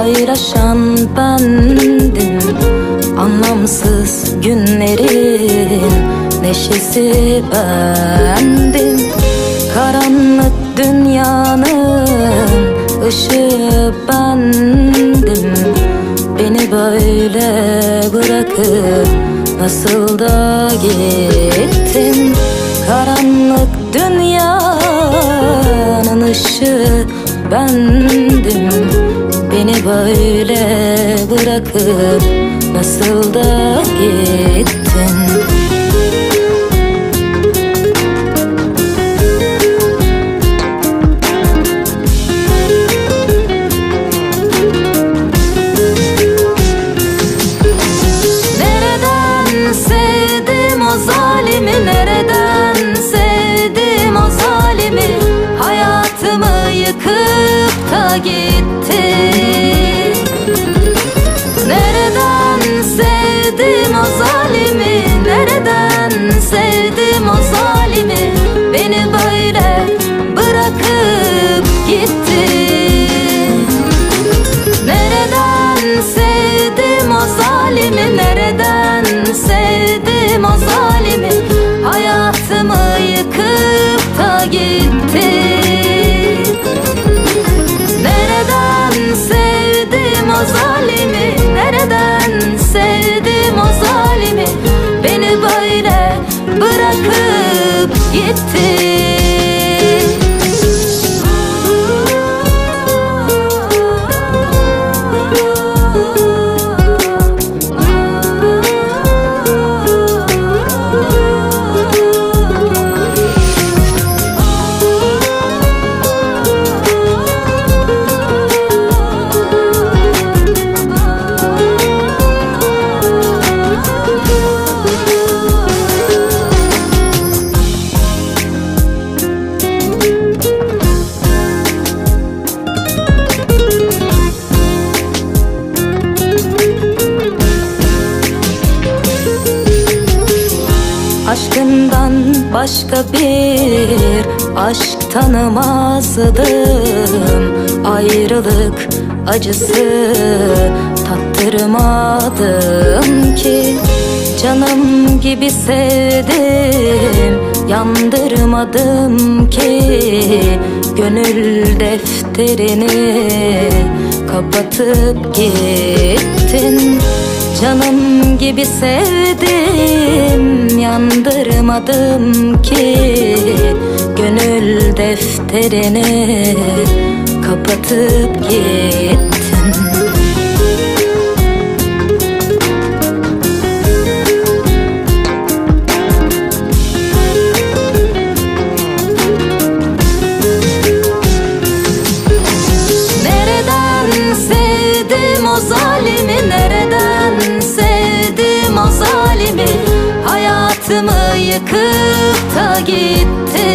paylaşan bendim. Anlamsız günlerin neşesi bendim. Karanlık dünyanın ışığı bendim. Beni böyle bırakıp nasıl da gittin. Karanlık dünyanın ışığı bendim. Beni böyle bırakıp nasıl da gittin. Nereden sevdim o zalimi, nereden sevdim o zalimi? Hayatımı yıkıp da gitti. Nereden sevdim o zalimi, nereden sevdim o zalimi? Beni böyle bırakıp gitti. Nereden sevdim o zalimi, nereden sevdim o zalimi? Hayatımı yıkıp da gitti. Nereden sevdim o zalimi, nereden sevdim o zalimi? Beni böyle bırakıp gitti. Aşkından başka bir aşk tanımazdım. Ayrılık acısı tattırmadım ki. Canım gibi sevdim, yandırmadım ki. Gönül defterini kapatıp gittin. Canım gibi sevdim, yandırmadım ki. Gönül defterini kapatıp gittin. Nereden sevdim o zalimi, nereden sevdim o zalimi? Hayatımı yıkıp da gitti.